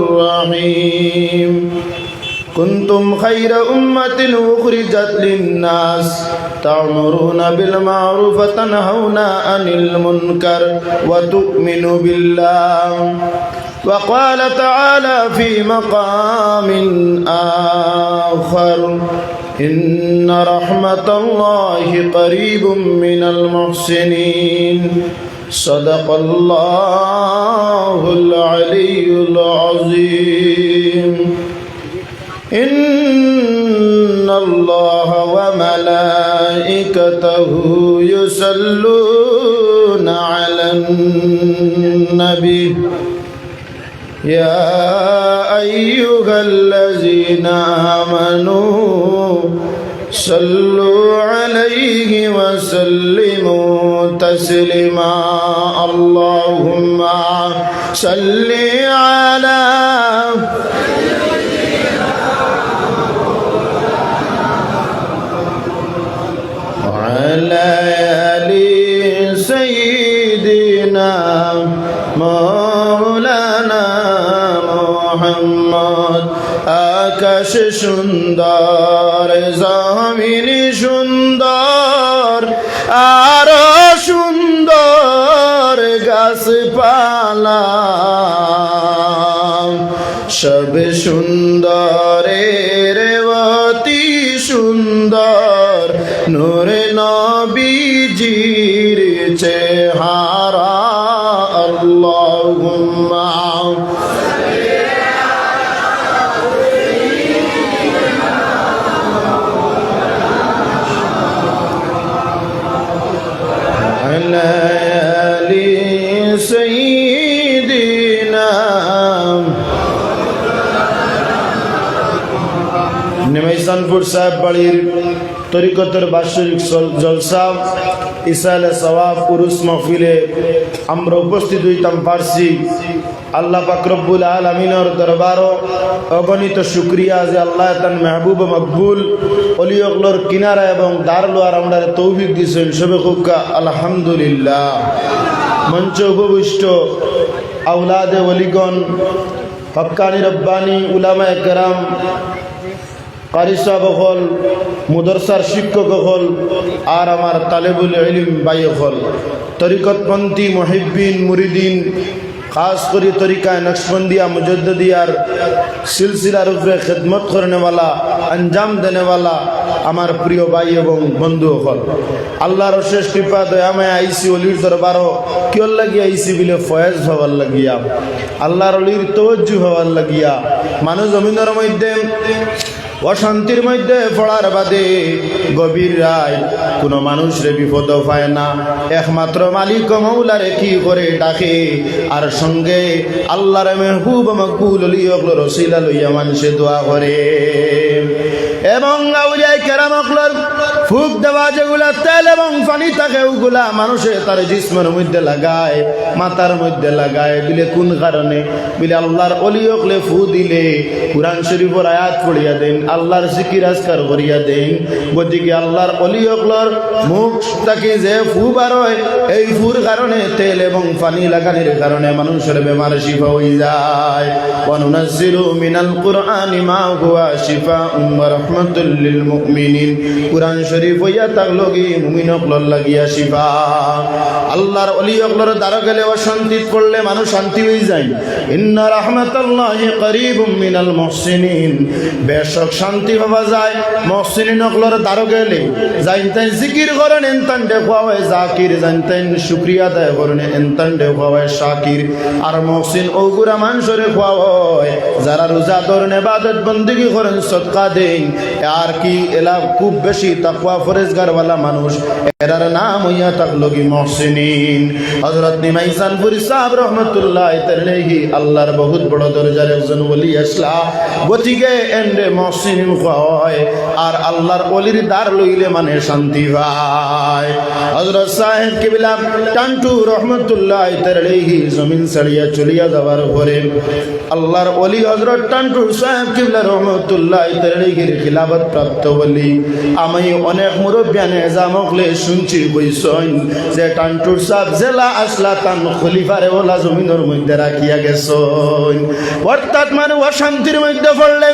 الرحيم كنتم خير أمة أخرجت للناس تأمرون بالمعروف وتنهون عن المنكر وتؤمنون بالله وقال تعالى في مقام آخر إن رحمة الله قريب من المحسنين صدق الله العلي العظيم إن الله وملائكته يصلون على النبي يا أيها الذين آمنوا صلوا عليه وسلموا تسليما اللهم صل على وعلى آل سيدنا مولانا محمد আকাশ সুন্দর জমিন সুন্দর আরো সুন্দর গাছপালা সব সুন্দরের অতি সুন্দর নূরে নবীজির চেহারা আল্লাহুম্মা নিমাইসানপুর সাহেব বাড়ির তরিকতের বার্ষিক জলসা ইসালে সওয়াব উরুস মাহফিলে আমরা উপস্থিত হইতাম পারছি। আল্লাহ পাক রব্বুল আলামিনের দরবারও অগণিত শুকরিয়া যে আল্লাহ তার মেহবুব মকবুল অলিয়গলর কিনারা এবং দারলোয়ার আমরা তৌফিক দিয়েছেন সবে খুবকা আলহামদুলিল্লাহ। মঞ্চ উপবিষ্ট আউলাদে ওলিগণ, হক্কানি রব্বানি উলামায়ে কেরাম, কারি সাহেব হল, মুদরসার শিক্ষক হল, আর আমার তালেবুল ইলম ভাই হল, তরিকতপন্থী মুহিব্বিন মুরিদিন, খাস করে তরিকায় নকশবন্দিয়া মুজদ্দিদিয়ার সিলসিলার উপরে খিদমত করনেওয়ালা, আঞ্জাম দেনেওয়ালা আমার প্রিয় ভাই এবং বন্ধু হল, আল্লাহর অশেষ কৃপা দয়াময় আইসি অলির দরবারও কিয়র লাগিয়া আইসি বিলে ফয়েজ হওয়ার লাগিয়া, আল্লাহর অলির তওজ্জু হওয়ার লাগিয়া। মানুষ জমিনের মধ্যে অশান্তির মধ্যে পড়ার বাদে গভীর রায় কোনো মানুষরে বিপদ পায় না, একমাত্র মালিক মৌলারে কি করে ডাকে, আর সঙ্গে আল্লাহর মেহবুব মকবুল অলিয়গল রসিলা লইয়া মানুষে দোয়া করে। এবং আউলিয়া কেরাম অকলর ফুক দেওয়া যেগুলা তেল এবং পানি থাকে ওগুলা মানুষে তার জিসমের মধ্যে লাগায়, মাথার মধ্যে লাগায় বিলে কোন কারণে বিলে আল্লাহর অলিয়কলে ফু দিলে কুরআন শরীফের আয়াত পড়িয়া দেন, আল্লাহর জিকির আজকার করিয়া দেন। গতিকে আল্লাহর অলিয়কলর মুখ থাকি যে ফু বার হয়, এই ফুর কারণে তেল এবং পানি লাগানোর কারণে মানুষের বেমার শিফা হয়ে যায়। ওয়ানুনাজ্জিলু মিনাল কুরআনি মা হুয়া শিফাউন ওয়া রাহমাতুল লিল মুমিনিন, কুরআন শরীফ হইয়া থাকলো কি মুমিনকলর লাগিয়া শিফা। আল্লাহর অলিয়কলর দ্বারা গেলে অশান্তি পড়লে মানুষ শান্তি হয়ে যায়। ইন্না রাহমাতাল্লাহি করিবুম মিনাল মুহসিনিন, বেশক শান্তি পাওয়া যায় মুহসিনিনকলর দ্বারা গেলে। জানতেন জিকির করেন এনতান দেখুয়া হয় জাকির, জানতেন শুকরিয়া আদায় করেন এনতান দেখুয়া হয় শাকির। আর মুহসিন ওগুরা মানুষরে খোয়া হয় যারা রোজা ধরেন, ইবাদত বন্দেগী করেন, সদকা দেন, আর কি এলা খুব বেশি তাকওয়া ফরেজগারওয়ালা মানুষ, এরার নাম হইয়া থাকলো কি মুহসিনিন। হযরত নিমাইসানপুরি সাহেব রহমাতুল্লাহ তাআলাহি আল্লাহর বহুত বড় দরজার একজন ওলি আসলা। গতিকে এন্ডে মুহসিনিন হয় আর আল্লাহর ওলির দার লইলে মানে শান্তি পায়। হযরত সাহেব কিবলা টান্টু রহমাতুল্লাহ তাআলাহি জমিন ছাড়িয়া চলিয়া যাওয়ার পরে আল্লাহর ওলি হযরত টান্টু সাহেব কিবলা রহমাতুল্লাহ তাআলাহির খিলাফত প্রাপ্ত ওলি আমি অনেক মুরব্বিয়ানে এজামকলে শুনছি কইসন যে টান্টুর সাহেব জেলা আসলা তান খলিফারে ওলা জমিনের মধ্যে রাখিয়া গেছন। অর্থাৎ মানে অশান্তির মধ্যে পড়লে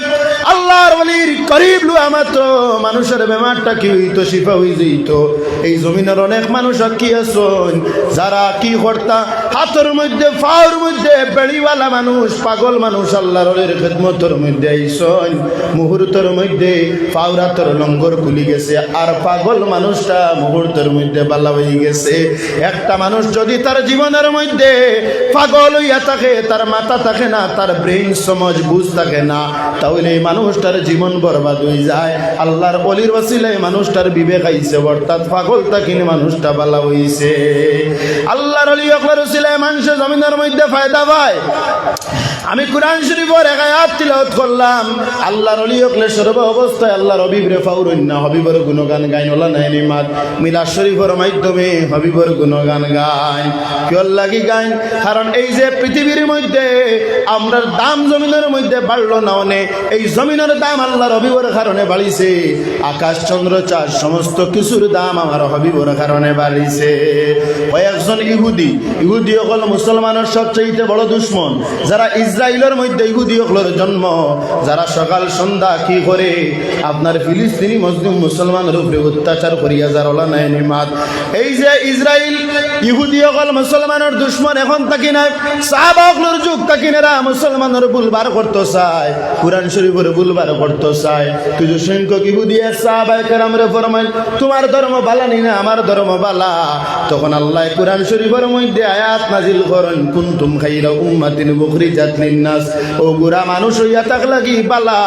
আল্লাহর ওলির করিব লুয়া মাত্র মানুষের বেমারটা কি হইতো শিফা হয়ে যেত। এই জমিনের অনেক মানুষ কি আছেন যারা কি কর্তা হাতের মধ্যে পাওয়ার মধ্যে বেড়িওয়ালা মানুষ পাগল মানুষ আল্লাহর ওলির খেদমতের মধ্যে আইসন, মুহূর্তের মধ্যে পাওরাতর লঙ্গর খুলি গেছে আর পাগল মানুষটা মুহূর্তের মধ্যে বালা হয়ে গেছে। একটা মানুষ যদি তার জীবনের মধ্যে পাগল হইয়া থাকে, তার মাথা থাকে না, তার ব্রেইন সমাজ বুঝ থাকে না, তাহলে এই মানুষটার জীবন বরবাদ হয়ে যায়। আল্লাহর ওলির ওসিলায় মানুষটার বিবেক আইছে, অর্থাৎ পাগল থাকিনে মানুষটা বালা হইছে। আল্লাহর ওলি আকলার ওসিলায় মানুষের জমিনের মধ্যে ফায়দা পায়। আমি কুরআন শরীফের এক আয়াত তিলাওয়াত করলাম। আল্লাহর ওলি আকলে সর্ব অবস্থায় আল্লাহর হবিবরে ফাউরুন না হবিবর গুণগান গাইন ওলা নাই নিমাত মিলাদ শরীফের মাধ্যমে হবিবর গুণগান গাইন। কিয়র লাগি গাইন? কারণ এই যে পৃথিবীর মধ্যে আমরার দাম জমিনের মধ্যে বাড়লো না, অনে এই জমিনের দাম আল্লাহর হবিবর কারণে বাড়িছে। আকাশ চন্দ্র চাঁদ সমস্ত কিছুর দাম আমার হবিবর কারণে বাড়িছে। কয়েকজন ইহুদি হল মুসলমানের সবচেয়ে বড় দুশ্মন। যারা ইসরায়েলের মধ্যে ইহুদি হকলের জন্ম, যারা সকাল সন্ধ্যা কি করে আপনার ফিলিস্তিনি মুসলিম মুসলমানের উপরে অত্যাচার করিয়া যার ওলা নাই নিমাত। এই যে ইসরায়েল ইহুদি হকল মুসলমানের দুশ্মন, এখন তাকি না সাহাবা হকলের যুগ তাকি না মুসলমানের বুলবার করতে চায়, কুরআন শরীফের বুলবার করতে চায়। কিছু সংখ্যক ইহুদি সাহাবায়ে কেরামরে ফরমায় তোমার ধর্ম বালা নি না আমার ধর্ম বালা। তখন আল্লাহ কুরআন শরীফের মধ্যে আয়াত নাজিল করেন কুনতুম খাইরা উম্মাতিন উখরিজাত লিন্নাস, ও গুরা মানুষ হইয়া থাকলা কি বালা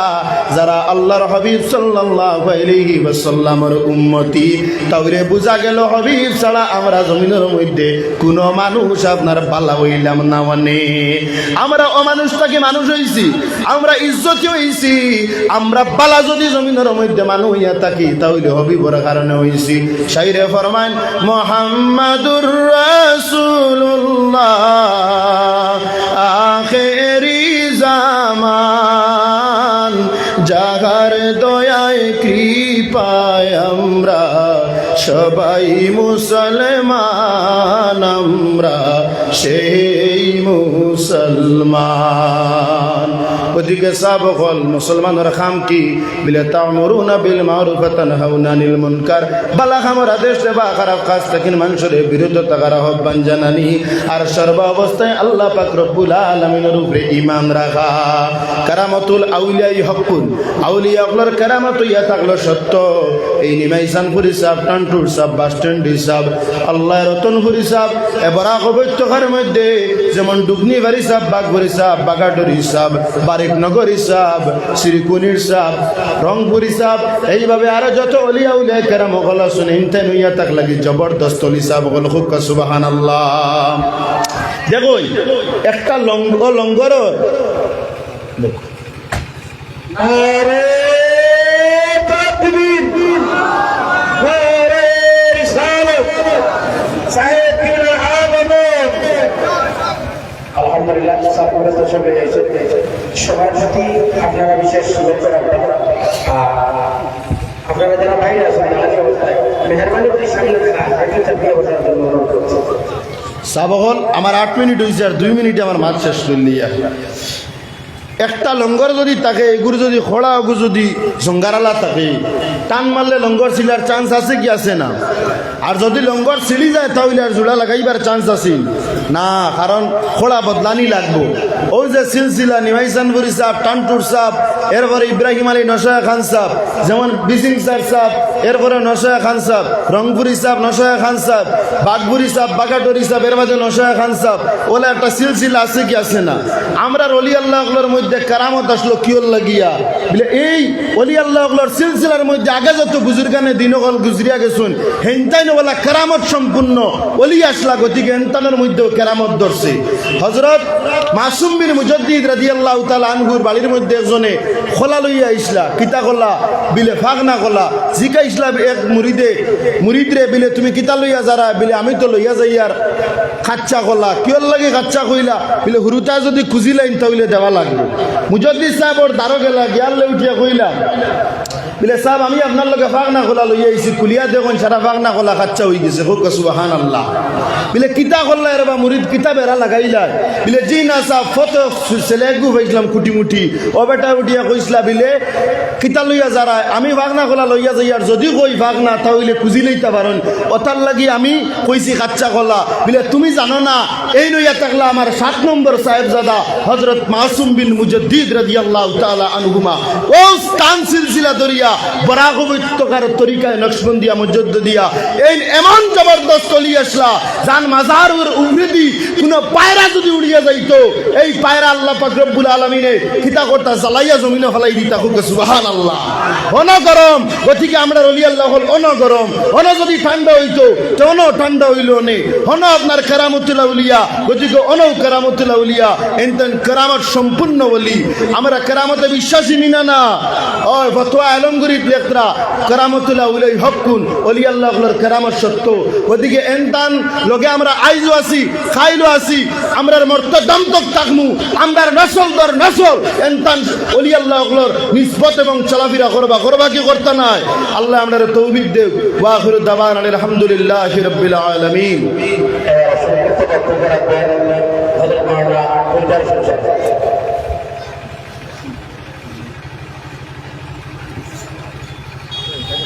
যারা আল্লাহর হাবিব সাল্লাল্লাহু আলাইহি ওয়াসাল্লামের উম্মতি। তাহলে বুঝা গেল হাবিব ছাড়া আমরা জমিনের মধ্যে কোন মানুষ আপনার বালা হইলাম না। মানে আমরা অমানুষটাকে মানুষ হইছি, আমরা ইজ্জতি হইছি, আমরা বালা যদি জমিনের মধ্যে মানুষ হইয়া থাকি তাহলে হবিবর কারণে হইছি। শাইরে ফরমান মুহাম্মাদুর রাসূলুল্লাহ আখেরি জামান, যাহার দয়ায় কৃপায় আমরা সবাই মুসলমান, আমরা সেই মুসলমান। ওদিকে সাবকল মুসলমানের খাম কি বিলে তা'মুরুনা বিল মা'রুফ ওয়া তানহাউনা আনিল মুনকার, বালা খামর আদেশ দেবা খারাপ কাজ থেকে মানুষের বিরুদ্ধে থাকার আহ্বান জানানি, আর সর্ব অবস্থায় আল্লাহ পাক রব্বুল আলামিনের উপরে ঈমান রাখা। কারামাতুল আউলিয়া হকুন, আউলিয়া হকলের কারামত ইয়া থাকলো সত্য। এই নিমাইসানপুরি সাহেব, টান্টুর সাহেব, বাসস্ট্যান্ড সাহেব, আল্লাহ রতনপুরি সাহেব, এবারাক উপত্যকার মধ্যে যেমন ডুগনিবাড়ি সাহেব, বাগবাড়ি সাহেব, বাগাডুরি সাহেব, বারিকনগরী সাহেব, শ্রীকুনির সাহেব, রংপুরি সাহেব, এইভাবে আরো যত অলিয়া উলিয়া কেরাম হল শুনে ইনতেন হইয়া থাক লাগি জবরদস্ত অলি সাহেব হল খুব সুবহানাল্লাহ। দেখো একটা লঙ্গর দেখো আলহামদুলিল্লাহ আপনারা তো সবাই এসেছেন, সবার প্রতি আপনারা বিশেষ শুভেচ্ছা রাখবেন। আপনারা যারা বাইরে আছেন মেহরবানি করে সামনে সাবহল আমার 8 মিনিট হয়েছে, আর 2 মিনিটে আমার মাছ শেষ করলি। একটা লঙ্গর যদি থাকে, এগুলো যদি খোড়া ওগু যদি জঙ্গারালা থাকে, টান মারলে লঙ্গর ছিলার চান্স আছে কি আছে না? আর যদি লঙ্গর ছিলি যায় তাহলে আর জোড়া লাগাইবার চান্স আছে না, কারণ খোড়া বদলানি লাগবো। ওই যে সিলসিলা নিমাইসানপুরি সাহেব, টান্টুর সাহেব, এরপরে ইব্রাহিম আলী নশয়া খান সাহেব, যেমন বিসিং স্যার সাহেব, এরপরে নশয়া খান সাহেব, রংপুরি সাহেব, নশয়া খান সাহেব, বাগপুরি সাহেব, বাগাটরি সাহেব, এর মাঝে নশয়া খান সাহেব, ওলা একটা সিলসিলা আছে কি আছে না? আমরা অলি আল্লাহর মধ্যে কারামত আসলো কিয়র লাগিয়া বলে এই অলি আল্লাহর সিলসিলার মধ্যে আগে যত বুজুর্গানে দিনকল গুজরিয়া গেছুন হেনতাই বলা কেরামত সম্পূর্ণ অলি আসলা, গতিকে হেনতানের মধ্যেও কেরামত ধরছে। হযরত মাসুম বিন মুজাদ্দিদ রাদিয়াল্লাহু তাআলা আনহুর বাড়ির মধ্যে একজনে খোলা লইয়া আইসলা, কিতা কলা বিলে ফাগনা কলা জিকা ইসলাম এক মুরিদরে বিলে তুমি কিতা লইয়া যারা বিলে আমি তো লইয়া যাই আর খাচ্চা কলা কিয়র লাগে খাচ্চা কইলা বিলে হুরুতা যদি খুঁজি লাইন তাহলে দেওয়া লাগবে। মুজাদ্দিদ সাহেব ওর দ্বারো গেলা গিয়ালে উঠিয়া কইলা বলে সাহেব আমি আপনার লগে ফাগনা খোলা লই আইছি কুলিয়া দেখুন সারা ফাগনা খোলা খাচ্চা হয়ে গেছে হোক সুবহানাল্লাহ। বলে কিতা করলা এর বা মুরিদ কিতা বেড়া লাগাইলা বলে জি না সাহেব ফত ছেলে গু হয়েছিলাম কুটি ও বেটা উঠিয়া কইসলা বিলে কিতা লইয়া যারা আমি ফাগনা খোলা লইয়া যাই আর যদি কই ফাগনা তাহলে খুঁজি লইতে পারেন ওটার লাগি আমি কইছি খাচ্চা খোলা বলে তুমি জানো না এই লইয়া থাকলা আমার 7 নম্বর সাহেবজাদা হযরত মাসুম বিন মুজাদ্দিদ রাদিয়াল্লাহু তাআলা আনহুমা ও কান সিলসিলা দরিয়া বরাগবিত্তকার তরিকায় নকশবন্দিয়া মুজাদ্দিদিয়া এই এমন জবরদস্ত চলি আসলা জান মাজারের উমরিদি কোন পায়রা যদি উড়িয়া যাইতো এই পায়রা আল্লাহ পাক রব্বুল আলামিনে কিতা করতা জ্বালাইয়া জমিনে ফলাই দিতা হোক সুবহানাল্লাহ। অন গরম গতিকে আমরা ওলি আল্লাহ হল অন গরম অন যদি ঠান্ডা হইতো তো অন ঠান্ডা হইল নে হন আপনার কেরামতুল আউলিয়া গতিকে অন কেরামতুল আউলিয়া এনতেন কেরামত সম্পূর্ণ বলি আমরা কেরামতে বিশ্বাসী নিনা না ও ফতোয়া আলমগীর লেখরা কেরামতুল আউলিয়া হকুন ওলি আল্লাহর কেরামত সত্য গতিকে এনতান লগে আমরা আইজো আছি খাইলো আছি আমরার মর্তদাম তক তাকমু আমরার নসল দর নসল এনতান ওলি আল্লাহর নিসবত এবং চলাফেরা করবা কি করতে নাই আল্লাহ আমরার তৌফিক দেব ওয়া আখিরু দাওয়ানা আলহামদুলিল্লাহি রাব্বিল আলামিন। বক্তব্য রাখবেন হযরত মাওলানা